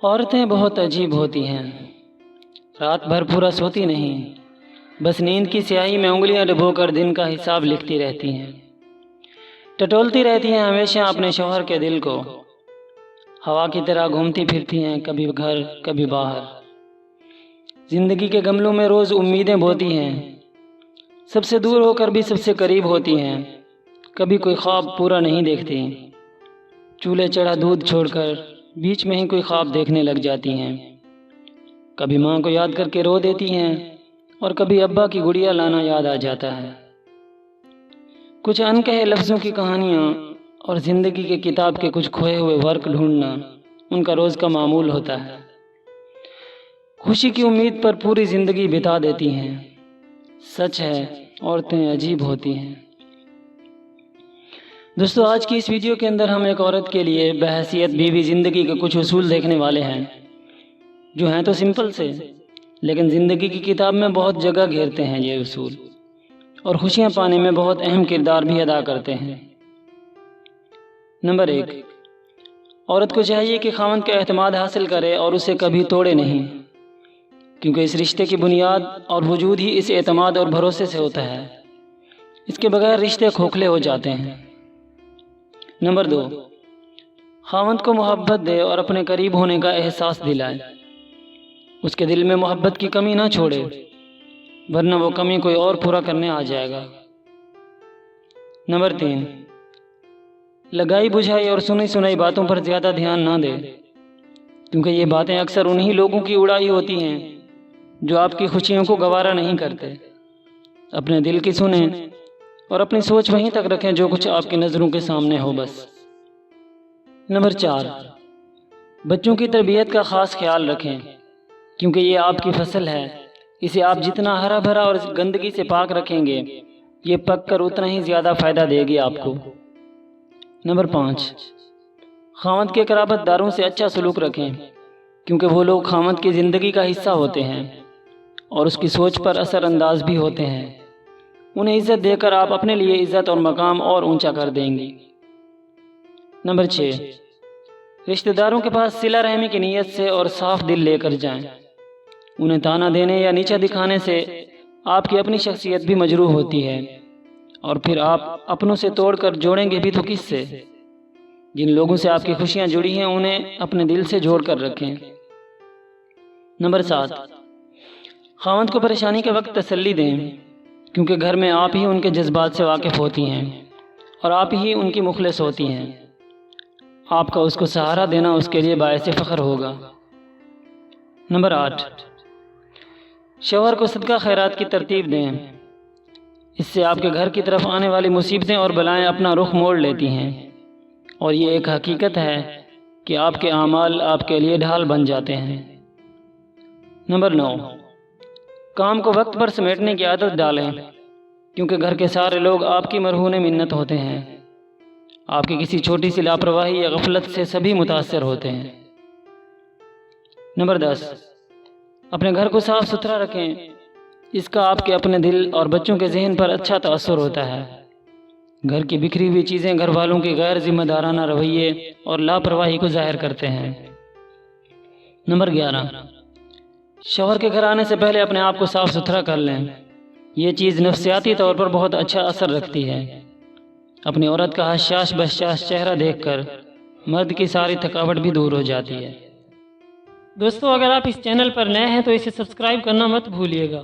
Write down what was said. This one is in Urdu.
عورتیں بہت عجیب ہوتی ہیں، رات بھر پورا سوتی نہیں، بس نیند کی سیاہی میں انگلیاں ڈبو کر دن کا حساب لکھتی رہتی ہیں، ٹٹولتی رہتی ہیں ہمیشہ اپنے شوہر کے دل کو، ہوا کی طرح گھومتی پھرتی ہیں، کبھی گھر کبھی باہر، زندگی کے گملوں میں روز امیدیں بوتی ہیں، سب سے دور ہو کر بھی سب سے قریب ہوتی ہیں، کبھی کوئی خواب پورا نہیں دیکھتی، چولہے چڑھا دودھ چھوڑ کر بیچ میں ہی کوئی خواب دیکھنے لگ جاتی ہیں، کبھی ماں کو یاد کر کے رو دیتی ہیں اور کبھی ابا کی گڑیا لانا یاد آ جاتا ہے۔ کچھ انکہے لفظوں کی کہانیاں اور زندگی کے کتاب کے کچھ کھوئے ہوئے ورق ڈھونڈنا ان کا روز کا معمول ہوتا ہے۔ خوشی کی امید پر پوری زندگی بتا دیتی ہیں۔ سچ ہے، عورتیں عجیب ہوتی ہیں۔ دوستو، آج کی اس ویڈیو کے اندر ہم ایک عورت کے لیے بحیثیت بیوی زندگی کے کچھ اصول دیکھنے والے ہیں، جو ہیں تو سمپل سے، لیکن زندگی کی کتاب میں بہت جگہ گھیرتے ہیں یہ اصول، اور خوشیاں پانے میں بہت اہم کردار بھی ادا کرتے ہیں۔ نمبر 1، عورت کو چاہیے کہ خاوند کا اعتماد حاصل کرے اور اسے کبھی توڑے نہیں، کیونکہ اس رشتے کی بنیاد اور وجود ہی اس اعتماد اور بھروسے سے ہوتا ہے۔ اس کے بغیر رشتے کھوکھلے ہو جاتے ہیں۔ نمبر 2، خاوند کو محبت دے اور اپنے قریب ہونے کا احساس دلائے، اس کے دل میں محبت کی کمی نہ چھوڑے، ورنہ وہ کمی کوئی اور پورا کرنے آ جائے گا۔ نمبر 3، لگائی بجھائی اور سنی سنائی باتوں پر زیادہ دھیان نہ دے، کیونکہ یہ باتیں اکثر انہی لوگوں کی اڑائی ہوتی ہیں جو آپ کی خوشیوں کو گوارا نہیں کرتے۔ اپنے دل کی سنیں اور اپنی سوچ وہیں تک رکھیں جو کچھ آپ کی نظروں کے سامنے ہو بس۔ نمبر 4، بچوں کی تربیت کا خاص خیال رکھیں، کیونکہ یہ آپ کی فصل ہے، اسے آپ جتنا ہرا بھرا اور گندگی سے پاک رکھیں گے، یہ پک کر اتنا ہی زیادہ فائدہ دے گی آپ کو۔ نمبر 5، خاوند کے قرابت داروں سے اچھا سلوک رکھیں، کیونکہ وہ لوگ خاوند کی زندگی کا حصہ ہوتے ہیں اور اس کی سوچ پر اثر انداز بھی ہوتے ہیں۔ انہیں عزت دے کر آپ اپنے لیے عزت اور مقام اور اونچا کر دیں گی۔ نمبر 6، رشتہ داروں کے پاس صلہ رحمی کی نیت سے اور صاف دل لے کر جائیں۔ انہیں تانا دینے یا نیچا دکھانے سے آپ کی اپنی شخصیت بھی مجروح ہوتی ہے، اور پھر آپ اپنوں سے توڑ کر جوڑیں گے بھی تو کس سے؟ جن لوگوں سے آپ کی خوشیاں جڑی ہیں انہیں اپنے دل سے جوڑ کر رکھیں۔ نمبر 7، خاوند کو پریشانی کے وقت تسلی دیں، کیونکہ گھر میں آپ ہی ان کے جذبات سے واقف ہوتی ہیں اور آپ ہی ان کی مخلص ہوتی ہیں۔ آپ کا اس کو سہارا دینا اس کے لیے باعث فخر ہوگا۔ نمبر 8، شوہر کو صدقہ خیرات کی ترتیب دیں، اس سے آپ کے گھر کی طرف آنے والی مصیبتیں اور بلائیں اپنا رخ موڑ لیتی ہیں، اور یہ ایک حقیقت ہے کہ آپ کے اعمال آپ کے لیے ڈھال بن جاتے ہیں۔ نمبر 9، کام کو وقت پر سمیٹنے کی عادت ڈالیں، کیونکہ گھر کے سارے لوگ آپ کی مرہون منت ہوتے ہیں۔ آپ کی کسی چھوٹی سی لاپرواہی یا غفلت سے سبھی متاثر ہوتے ہیں۔ نمبر 10، اپنے گھر کو صاف ستھرا رکھیں، اس کا آپ کے اپنے دل اور بچوں کے ذہن پر اچھا تأثر ہوتا ہے۔ گھر کی بکھری ہوئی چیزیں گھر والوں کے غیر ذمہ دارانہ رویے اور لاپرواہی کو ظاہر کرتے ہیں۔ نمبر 11، شوہر کے گھر آنے سے پہلے اپنے آپ کو صاف ستھرا کر لیں، یہ چیز نفسیاتی طور پر بہت اچھا اثر رکھتی ہے۔ اپنی عورت کا حشاش بشاش چہرہ دیکھ کر مرد کی ساری تھکاوٹ بھی دور ہو جاتی ہے۔ دوستو، اگر آپ اس چینل پر نئے ہیں تو اسے سبسکرائب کرنا مت بھولیے گا۔